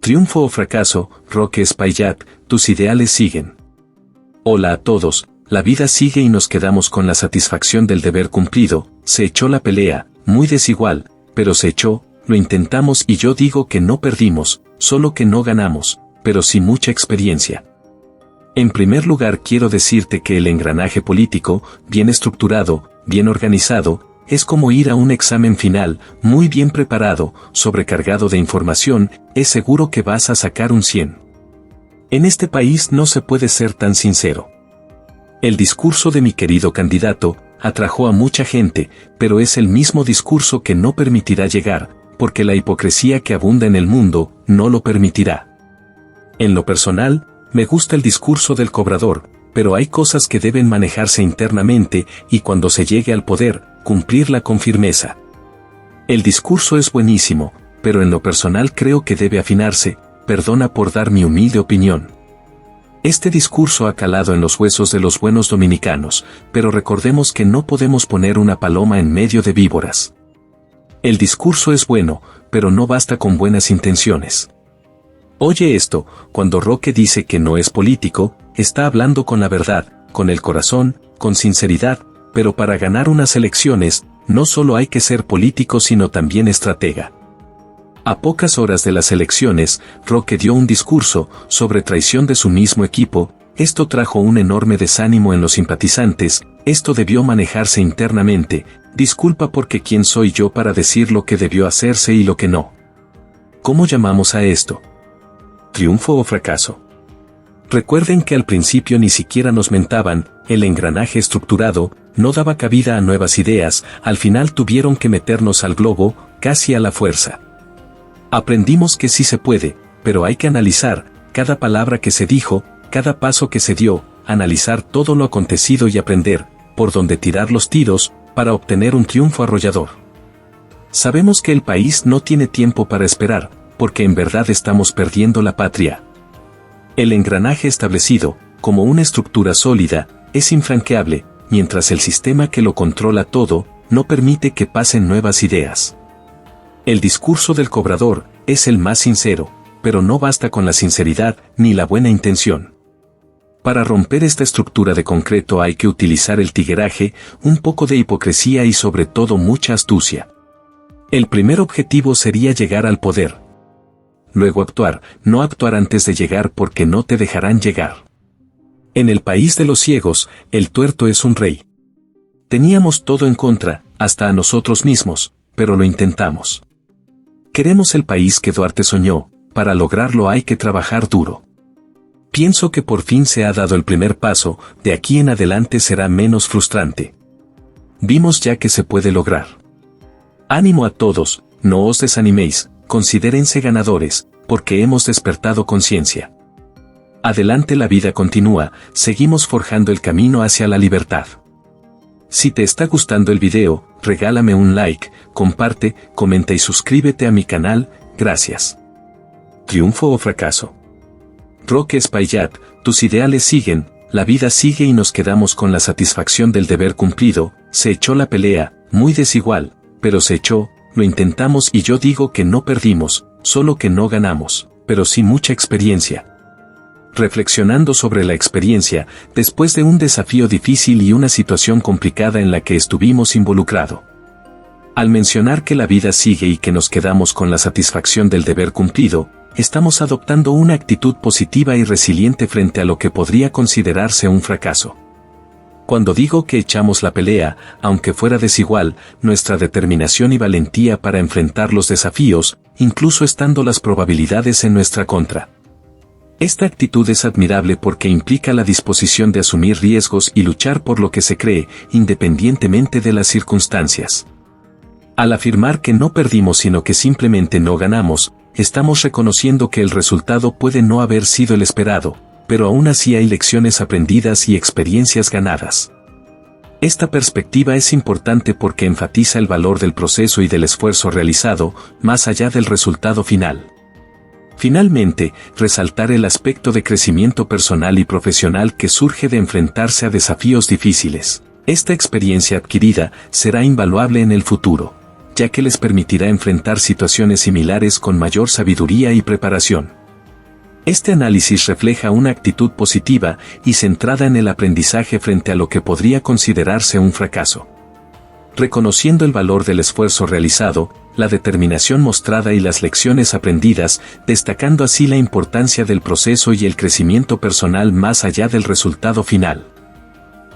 Triunfo o fracaso, Roque Espaillat, tus ideales siguen. Hola a todos, la vida sigue y nos quedamos con la satisfacción del deber cumplido. Se echó la pelea, muy desigual, pero se echó, lo intentamos y yo digo que no perdimos, solo que no ganamos, pero sí mucha experiencia. En primer lugar quiero decirte que el engranaje político, bien estructurado, bien organizado, es como ir a un examen final, muy bien preparado, sobrecargado de información, es seguro que vas a sacar un 100. En este país no se puede ser tan sincero. El discurso de mi querido candidato atrajo a mucha gente, pero es el mismo discurso que no permitirá llegar, porque la hipocresía que abunda en el mundo no lo permitirá. En lo personal, me gusta el discurso del cobrador, pero hay cosas que deben manejarse internamente y cuando se llegue al poder, cumplirla con firmeza. El discurso es buenísimo, pero en lo personal creo que debe afinarse, perdona por dar mi humilde opinión. Este discurso ha calado en los huesos de los buenos dominicanos, pero recordemos que no podemos poner una paloma en medio de víboras. El discurso es bueno, pero no basta con buenas intenciones. Oye esto, cuando Roque dice que no es político, está hablando con la verdad, con el corazón, con sinceridad, pero para ganar unas elecciones, no solo hay que ser político sino también estratega. A pocas horas de las elecciones, Roque dio un discurso sobre traición de su mismo equipo, esto trajo un enorme desánimo en los simpatizantes, esto debió manejarse internamente, disculpa porque quién soy yo para decir lo que debió hacerse y lo que no. ¿Cómo llamamos a esto? ¿Triunfo o fracaso? Recuerden que al principio ni siquiera nos mentaban, el engranaje estructurado no daba cabida a nuevas ideas, al final tuvieron que meternos al globo, casi a la fuerza. Aprendimos que sí se puede, pero hay que analizar cada palabra que se dijo, cada paso que se dio, analizar todo lo acontecido y aprender por dónde tirar los tiros para obtener un triunfo arrollador. Sabemos que el país no tiene tiempo para esperar, porque en verdad estamos perdiendo la patria. El engranaje establecido, como una estructura sólida, es infranqueable, mientras el sistema que lo controla todo, no permite que pasen nuevas ideas. El discurso del cobrador es el más sincero, pero no basta con la sinceridad ni la buena intención. Para romper esta estructura de concreto hay que utilizar el tigueraje, un poco de hipocresía y sobre todo mucha astucia. El primer objetivo sería llegar al poder. Luego actuar, no actuar antes de llegar porque no te dejarán llegar. En el país de los ciegos, el tuerto es un rey. Teníamos todo en contra, hasta a nosotros mismos, pero lo intentamos. Queremos el país que Duarte soñó, para lograrlo hay que trabajar duro. Pienso que por fin se ha dado el primer paso, de aquí en adelante será menos frustrante. Vimos ya que se puede lograr. Ánimo a todos, no os desaniméis, considérense ganadores, porque hemos despertado conciencia. Adelante, la vida continúa, seguimos forjando el camino hacia la libertad. Si te está gustando el video, regálame un like, comparte, comenta y suscríbete a mi canal, gracias. ¿Triunfo o fracaso? Roque Espaillat, tus ideales siguen, la vida sigue y nos quedamos con la satisfacción del deber cumplido, se echó la pelea, muy desigual, pero se echó, lo intentamos y yo digo que no perdimos, solo que no ganamos, pero sí mucha experiencia. Reflexionando sobre la experiencia, después de un desafío difícil y una situación complicada en la que estuvimos involucrados. Al mencionar que la vida sigue y que nos quedamos con la satisfacción del deber cumplido, estamos adoptando una actitud positiva y resiliente frente a lo que podría considerarse un fracaso. Cuando digo que echamos la pelea, aunque fuera desigual, nuestra determinación y valentía para enfrentar los desafíos, incluso estando las probabilidades en nuestra contra. Esta actitud es admirable porque implica la disposición de asumir riesgos y luchar por lo que se cree, independientemente de las circunstancias. Al afirmar que no perdimos sino que simplemente no ganamos, estamos reconociendo que el resultado puede no haber sido el esperado, pero aún así hay lecciones aprendidas y experiencias ganadas. Esta perspectiva es importante porque enfatiza el valor del proceso y del esfuerzo realizado, más allá del resultado final. Finalmente, resaltar el aspecto de crecimiento personal y profesional que surge de enfrentarse a desafíos difíciles. Esta experiencia adquirida será invaluable en el futuro. ya que les permitirá enfrentar situaciones similares con mayor sabiduría y preparación. Este análisis refleja una actitud positiva y centrada en el aprendizaje frente a lo que podría considerarse un fracaso. Reconociendo el valor del esfuerzo realizado, la determinación mostrada y las lecciones aprendidas, destacando así la importancia del proceso y el crecimiento personal más allá del resultado final.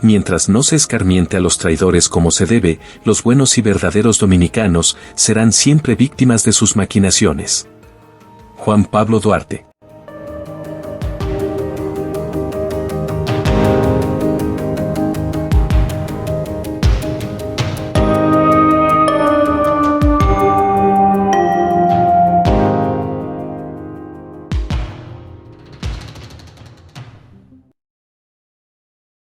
Mientras no se escarmiente a los traidores como se debe, los buenos y verdaderos dominicanos serán siempre víctimas de sus maquinaciones. Juan Pablo Duarte.